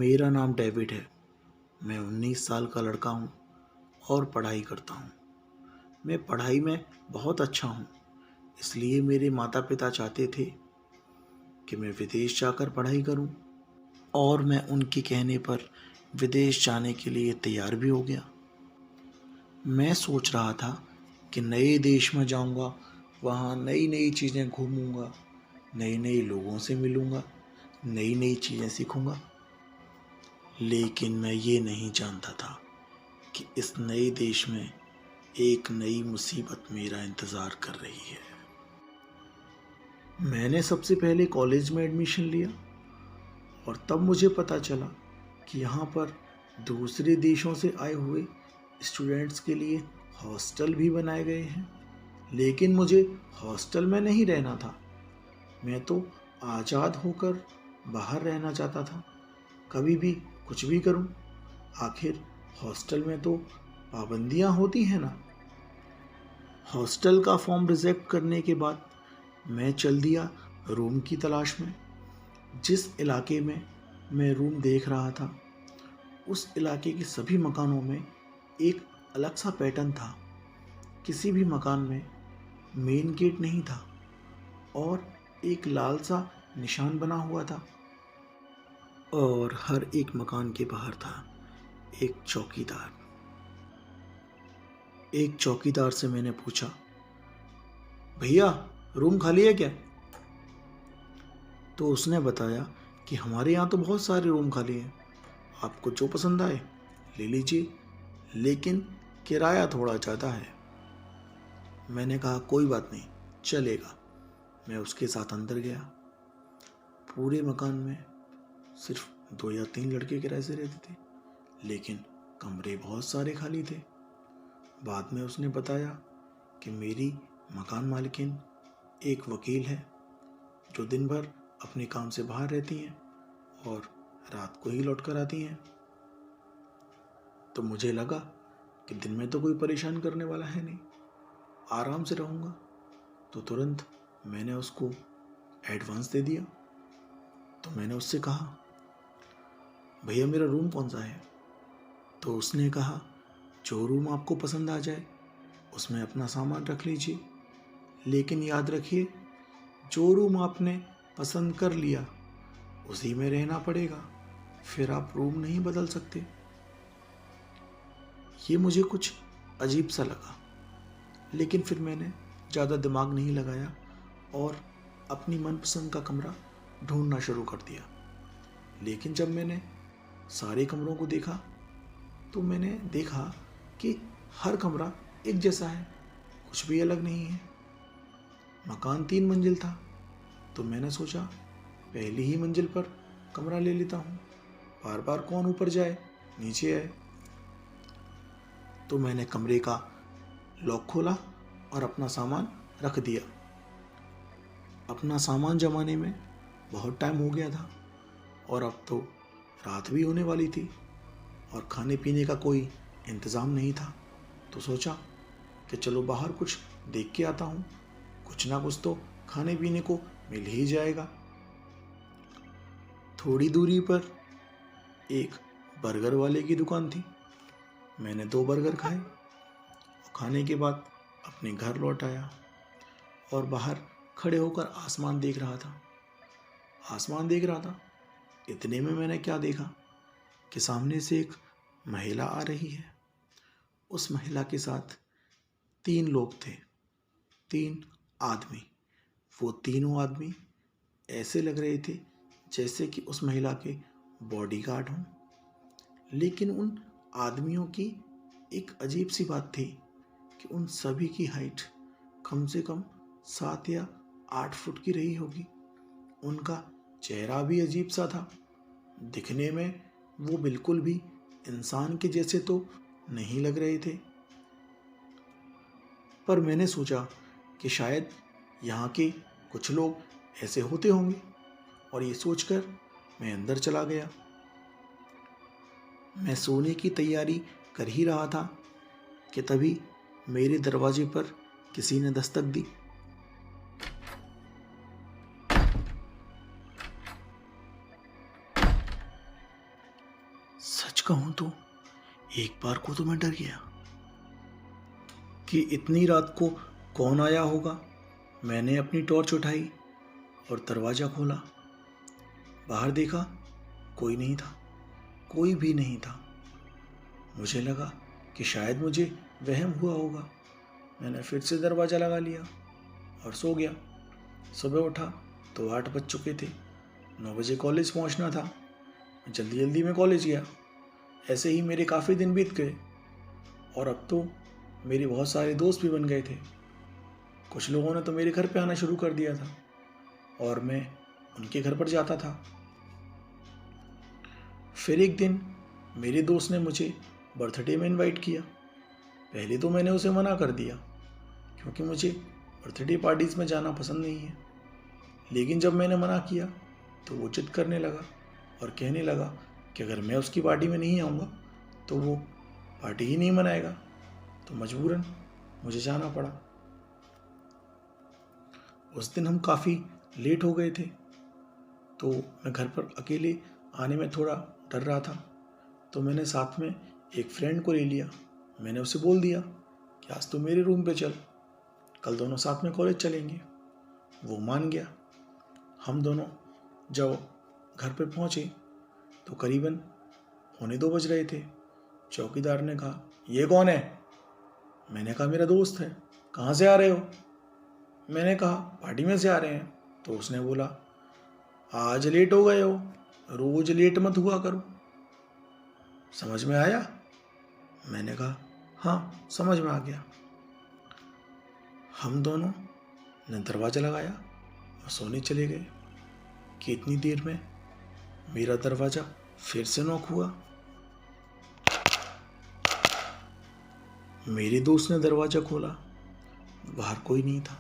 मेरा नाम डेविड है। मैं 19 साल का लड़का हूँ और पढ़ाई करता हूँ। मैं पढ़ाई में बहुत अच्छा हूँ, इसलिए मेरे माता पिता चाहते थे कि मैं विदेश जाकर पढ़ाई करूँ और मैं उनके कहने पर विदेश जाने के लिए तैयार भी हो गया। मैं सोच रहा था कि नए देश में जाऊँगा, वहाँ नई नई चीज़ें घूमूँगा, नए नए लोगों से मिलूँगा, नई नई चीज़ें सीखूँगा। लेकिन मैं ये नहीं जानता था कि इस नए देश में एक नई मुसीबत मेरा इंतज़ार कर रही है। मैंने सबसे पहले कॉलेज में एडमिशन लिया और तब मुझे पता चला कि यहाँ पर दूसरे देशों से आए हुए स्टूडेंट्स के लिए हॉस्टल भी बनाए गए हैं। लेकिन मुझे हॉस्टल में नहीं रहना था। मैं तो आज़ाद होकर बाहर रहना चाहता था, कभी भी कुछ भी करूं। आखिर हॉस्टल में तो पाबंदियां होती हैं ना। हॉस्टल का फॉर्म रिजेक्ट करने के बाद मैं चल दिया रूम की तलाश में। जिस इलाके में मैं रूम देख रहा था, उस इलाके के सभी मकानों में एक अलग सा पैटर्न था। किसी भी मकान में मेन गेट नहीं था और एक लाल सा निशान बना हुआ था। और हर एक मकान के बाहर था एक चौकीदार। एक चौकीदार से मैंने पूछा, भैया रूम खाली है क्या? तो उसने बताया कि हमारे यहाँ तो बहुत सारे रूम खाली हैं, आपको जो पसंद आए ले लीजिए, लेकिन किराया थोड़ा ज़्यादा है। मैंने कहा कोई बात नहीं, चलेगा। मैं उसके साथ अंदर गया। पूरे मकान में सिर्फ 2 या 3 लड़के किराए से रहते थे, लेकिन कमरे बहुत सारे खाली थे। बाद में उसने बताया कि मेरी मकान मालिकिन एक वकील है जो दिन भर अपने काम से बाहर रहती हैं और रात को ही लौट कर आती हैं। तो मुझे लगा कि दिन में तो कोई परेशान करने वाला है नहीं, आराम से रहूँगा। तो तुरंत मैंने उसको एडवांस दे दिया। तो मैंने उससे कहा, भैया मेरा रूम कौन सा है? तो उसने कहा, जो रूम आपको पसंद आ जाए उसमें अपना सामान रख लीजिए, लेकिन याद रखिए जो रूम आपने पसंद कर लिया उसी में रहना पड़ेगा, फिर आप रूम नहीं बदल सकते। ये मुझे कुछ अजीब सा लगा, लेकिन फिर मैंने ज़्यादा दिमाग नहीं लगाया और अपनी मनपसंद का कमरा ढूंढना शुरू कर दिया। लेकिन जब मैंने सारे कमरों को देखा तो मैंने देखा कि हर कमरा एक जैसा है, कुछ भी अलग नहीं है। मकान 3 मंजिल था, तो मैंने सोचा पहली ही मंजिल पर कमरा ले लेता हूँ, बार बार कौन ऊपर जाए नीचे आए। तो मैंने कमरे का लॉक खोला और अपना सामान रख दिया। अपना सामान जमाने में बहुत टाइम हो गया था और अब तो रात भी होने वाली थी और खाने पीने का कोई इंतज़ाम नहीं था। तो सोचा कि चलो बाहर कुछ देख के आता हूँ, कुछ ना कुछ तो खाने पीने को मिल ही जाएगा। थोड़ी दूरी पर एक बर्गर वाले की दुकान थी। मैंने 2 बर्गर खाए और खाने के बाद अपने घर लौट आया और बाहर खड़े होकर आसमान देख रहा था। इतने में मैंने क्या देखा कि सामने से एक महिला आ रही है। उस महिला के साथ 3 लोग थे, 3 आदमी। वो तीनों आदमी ऐसे लग रहे थे जैसे कि उस महिला के बॉडीगार्ड हों। लेकिन उन आदमियों की एक अजीब सी बात थी कि उन सभी की हाइट कम से कम 7 या 8 फुट की रही होगी। उनका चेहरा भी अजीब सा था। दिखने में वो बिल्कुल भी इंसान के जैसे तो नहीं लग रहे थे। पर मैंने सोचा कि शायद यहाँ के कुछ लोग ऐसे होते होंगे और ये सोचकर मैं अंदर चला गया। मैं सोने की तैयारी कर ही रहा था कि तभी मेरे दरवाजे पर किसी ने दस्तक दी। कहूं तो एक बार को तो मैं डर गया कि इतनी रात को कौन आया होगा। मैंने अपनी टॉर्च उठाई और दरवाज़ा खोला। बाहर देखा, कोई नहीं था, कोई भी नहीं था। मुझे लगा कि शायद मुझे वहम हुआ होगा। मैंने फिर से दरवाज़ा लगा लिया और सो गया। सुबह उठा तो 8 बज चुके थे। 9 बजे कॉलेज पहुंचना था। जल्दी जल्दी में कॉलेज गया। ऐसे ही मेरे काफ़ी दिन बीत गए और अब तो मेरे बहुत सारे दोस्त भी बन गए थे। कुछ लोगों ने तो मेरे घर पे आना शुरू कर दिया था और मैं उनके घर पर जाता था। फिर एक दिन मेरे दोस्त ने मुझे बर्थडे में इनवाइट किया। पहले तो मैंने उसे मना कर दिया क्योंकि मुझे बर्थडे पार्टीज़ में जाना पसंद नहीं है। लेकिन जब मैंने मना किया तो वो जिद करने लगा और कहने लगा कि अगर मैं उसकी पार्टी में नहीं आऊँगा तो वो पार्टी ही नहीं मनाएगा। तो मजबूरन मुझे जाना पड़ा। उस दिन हम काफ़ी लेट हो गए थे तो मैं घर पर अकेले आने में थोड़ा डर रहा था। तो मैंने साथ में एक फ्रेंड को ले लिया। मैंने उसे बोल दिया कि आज तो मेरे रूम पे चल, कल दोनों साथ में कॉलेज चलेंगे। वो मान गया। हम दोनों जब घर पे पहुँचे तो करीबन 1:45 बज रहे थे। चौकीदार ने कहा, ये कौन है? मैंने कहा, मेरा दोस्त है। कहाँ से आ रहे हो? मैंने कहा, पार्टी में से आ रहे हैं। तो उसने बोला, आज लेट हो गए हो, रोज लेट मत हुआ करो। समझ में आया? मैंने कहा, हाँ समझ में आ गया। हम दोनों ने दरवाज़ा लगाया और सोने चले गए कि इतनी देर में मेरा दरवाज़ा फिर से नॉक हुआ। मेरे दोस्त ने दरवाज़ा खोला। बाहर कोई नहीं था।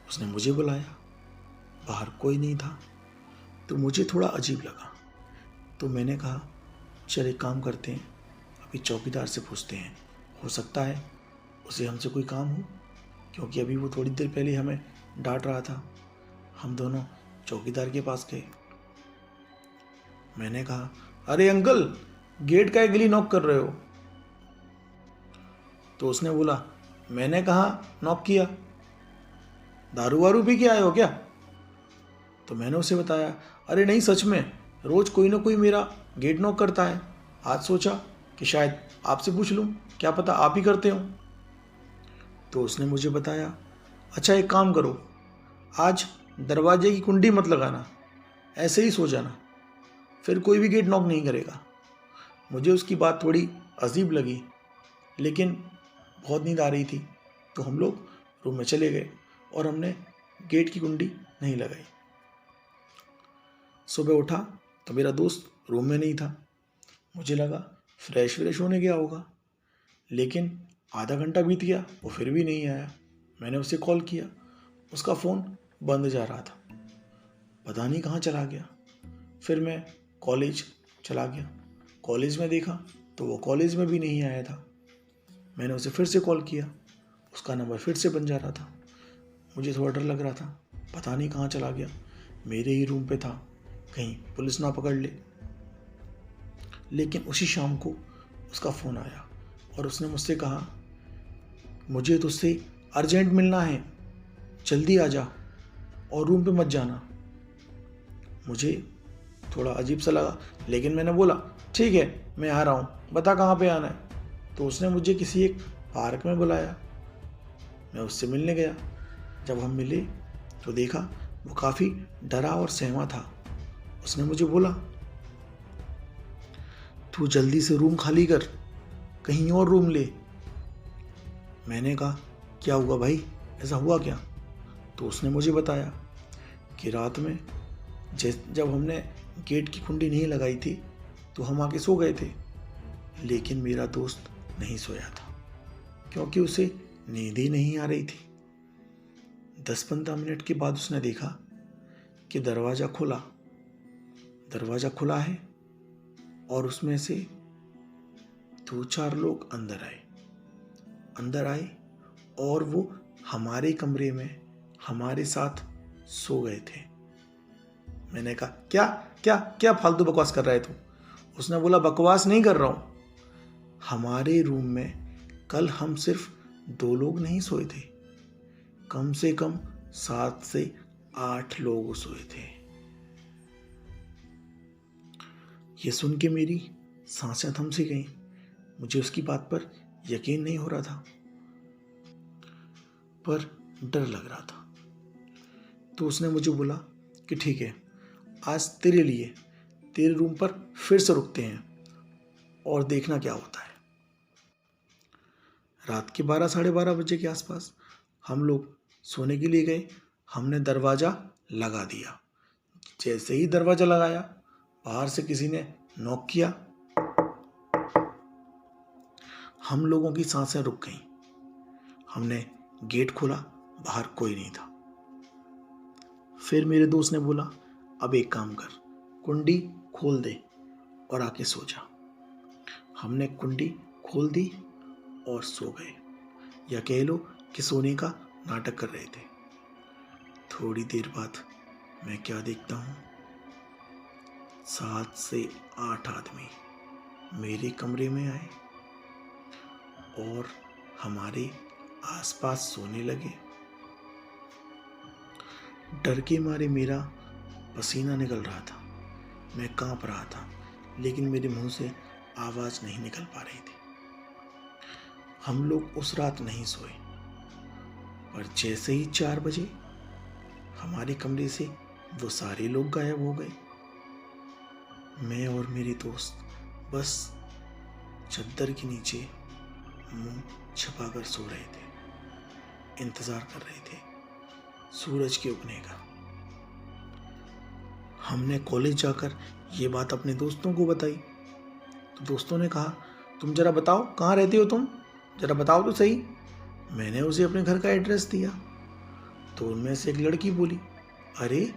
उसने मुझे बुलाया। बाहर कोई नहीं था। तो मुझे थोड़ा अजीब लगा। तो मैंने कहा, चल एक काम करते हैं, अभी चौकीदार से पूछते हैं, हो सकता है उसे हमसे कोई काम हो, क्योंकि अभी वो थोड़ी देर पहले हमें डांट रहा था। हम दोनों चौकीदार के पास गए। मैंने कहा, अरे अंकल, गेट का गली नॉक कर रहे हो? तो उसने बोला, मैंने कहा नॉक किया, दारू वारू पी के आए हो क्या? तो मैंने उसे बताया, अरे नहीं, सच में रोज़ कोई ना कोई मेरा गेट नॉक करता है। आज सोचा कि शायद आपसे पूछ लूँ, क्या पता आप ही करते हो। तो उसने मुझे बताया, अच्छा एक काम करो, आज दरवाजे की कुंडी मत लगाना, ऐसे ही सो जाना, फिर कोई भी गेट नॉक नहीं करेगा। मुझे उसकी बात थोड़ी अजीब लगी, लेकिन बहुत नींद आ रही थी। तो हम लोग रूम में चले गए और हमने गेट की कुंडी नहीं लगाई। सुबह उठा तो मेरा दोस्त रूम में नहीं था। मुझे लगा फ्रेश होने गया होगा, लेकिन आधा घंटा बीत गया, वो फिर भी नहीं आया। मैंने उसे कॉल किया, उसका फ़ोन बंद जा रहा था, पता नहीं कहाँ चला गया। फिर मैं कॉलेज चला गया। कॉलेज में देखा तो वो कॉलेज में भी नहीं आया था। मैंने उसे फिर से कॉल किया, उसका नंबर फिर से बंद जा रहा था। मुझे थोड़ा डर लग रहा था, पता नहीं कहाँ चला गया, मेरे ही रूम पे था, कहीं पुलिस ना पकड़ ले। लेकिन उसी शाम को उसका फ़ोन आया और उसने मुझसे कहा, मुझे तुझसे अर्जेंट मिलना है, जल्दी आ जा और रूम पे मत जाना। मुझे थोड़ा अजीब सा लगा, लेकिन मैंने बोला, ठीक है मैं आ रहा हूँ, बता कहाँ पे आना है। तो उसने मुझे किसी एक पार्क में बुलाया। मैं उससे मिलने गया। जब हम मिले तो देखा वो काफ़ी डरा और सहमा था। उसने मुझे बोला, तू जल्दी से रूम खाली कर, कहीं और रूम ले। मैंने कहा, क्या हुआ भाई, ऐसा हुआ क्या? तो उसने मुझे बताया कि रात में जब हमने गेट की कुंडी नहीं लगाई थी तो हम आके सो गए थे, लेकिन मेरा दोस्त नहीं सोया था क्योंकि उसे नींद ही नहीं आ रही थी। 10-15 मिनट के बाद उसने देखा कि दरवाज़ा खुला है और उसमें से 2-4 लोग अंदर आए और वो हमारे कमरे में हमारे साथ सो गए थे। मैंने कहा, क्या क्या क्या फालतू बकवास कर रहा है तू? उसने बोला बकवास नहीं कर रहा हूँ। हमारे रूम में कल हम सिर्फ 2 लोग नहीं सोए थे, कम से कम 7 से 8 लोग सोए थे। ये सुन के मेरी सांसें थम सी गईं। मुझे उसकी बात पर यकीन नहीं हो रहा था, पर डर लग रहा था। तो उसने मुझे बोला कि ठीक है, आज तेरे लिए तेरे रूम पर फिर से रुकते हैं और देखना क्या होता है। रात के 12 साढ़े 12 बजे के आसपास हम लोग सोने के लिए गए। हमने दरवाज़ा लगा दिया। जैसे ही दरवाज़ा लगाया, बाहर से किसी ने नॉक किया। हम लोगों की सांसें रुक गईं। हमने गेट खोला, बाहर कोई नहीं था। फिर मेरे दोस्त ने बोला, अब एक काम कर, कुंडी खोल दे और आके सो जा। हमने कुंडी खोल दी और सो गए, या कह लो कि सोने का नाटक कर रहे थे। थोड़ी देर बाद मैं क्या देखता हूँ, 7 से 8 आदमी मेरे कमरे में आए और हमारे आसपास सोने लगे। डर के मारे मेरा पसीना निकल रहा था, मैं कांप रहा था, लेकिन मेरे मुंह से आवाज़ नहीं निकल पा रही थी। हम लोग उस रात नहीं सोए, पर जैसे ही 4 बजे हमारे कमरे से वो सारे लोग गायब हो गए। मैं और मेरे दोस्त बस चद्दर के नीचे मुंह छिपाकर सो रहे थे, इंतज़ार कर रहे थे सूरज के उगने का। हमने कॉलेज जाकर ये बात अपने दोस्तों को बताई, तो दोस्तों ने कहा, तुम जरा बताओ कहाँ रहते हो तुम, जरा बताओ तो सही। मैंने उसे अपने घर का एड्रेस दिया, तो उनमें से एक लड़की बोली, अरे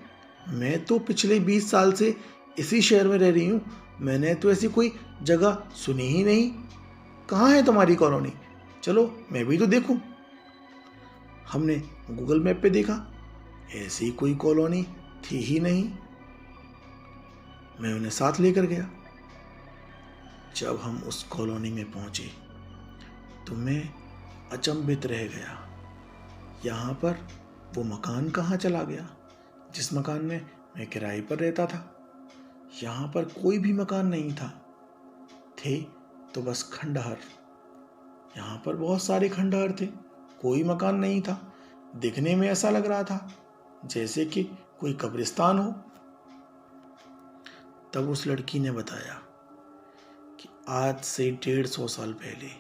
मैं तो पिछले 20 साल से इसी शहर में रह रही हूँ, मैंने तो ऐसी कोई जगह सुनी ही नहीं। कहाँ है तुम्हारी कॉलोनी, चलो मैं भी तो देखूँ। हमने गूगल मैप पे देखा, ऐसी कोई कॉलोनी थी ही नहीं। मैं उन्हें साथ लेकर गया। जब हम उस कॉलोनी में पहुंचे तो मैं अचंभित रह गया। यहाँ पर वो मकान कहाँ चला गया जिस मकान में मैं किराए पर रहता था। यहाँ पर कोई भी मकान नहीं था, थे तो बस खंडहर। यहाँ पर बहुत सारे खंडहर थे, कोई मकान नहीं था। दिखने में ऐसा लग रहा था जैसे कि कोई कब्रिस्तान हो। तब उस लड़की ने बताया कि आज से 150 साल पहले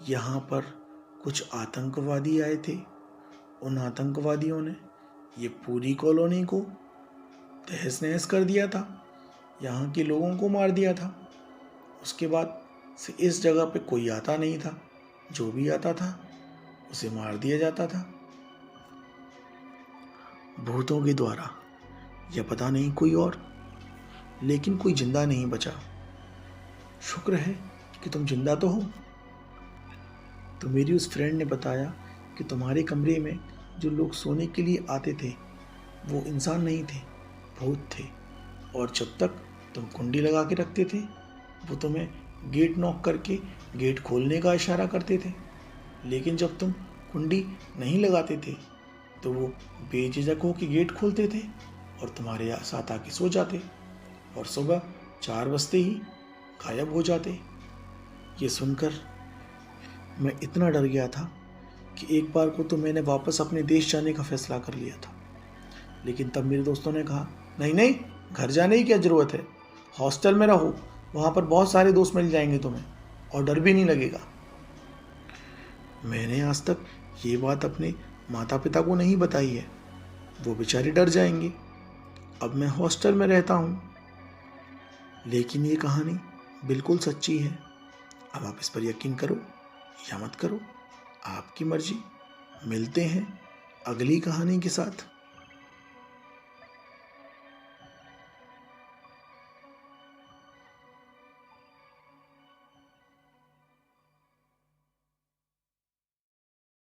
यहाँ पर कुछ आतंकवादी आए थे। उन आतंकवादियों ने ये पूरी कॉलोनी को तहस नहस कर दिया था, यहाँ के लोगों को मार दिया था। उसके बाद से इस जगह पे कोई आता नहीं था, जो भी आता था उसे मार दिया जाता था भूतों के द्वारा, या पता नहीं कोई और, लेकिन कोई जिंदा नहीं बचा। शुक्र है कि तुम जिंदा तो हो। तो मेरी उस फ्रेंड ने बताया कि तुम्हारे कमरे में जो लोग सोने के लिए आते थे वो इंसान नहीं थे, भूत थे, और जब तक तुम कुंडी लगा के रखते थे वो तुम्हें गेट नॉक करके गेट खोलने का इशारा करते थे, लेकिन जब तुम कुंडी नहीं लगाते थे तो वो बेझिझक होकर गेट खोलते थे और तुम्हारे साथ आके सो जाते, और सुबह 4 बजते ही गायब हो जाते। ये सुनकर मैं इतना डर गया था कि एक बार को तो मैंने वापस अपने देश जाने का फैसला कर लिया था। लेकिन तब मेरे दोस्तों ने कहा, नहीं नहीं, घर जाने की क्या ज़रूरत है, हॉस्टल में रहो, वहाँ पर बहुत सारे दोस्त मिल जाएंगे तुम्हें और डर भी नहीं लगेगा। मैंने आज तक ये बात अपने माता पिता को नहीं बताई है, वो बेचारे डर जाएंगे। अब मैं हॉस्टल में रहता हूँ, लेकिन ये कहानी बिल्कुल सच्ची है। अब आप इस पर यकीन करो या मत करो, आपकी मर्जी। मिलते हैं अगली कहानी के साथ।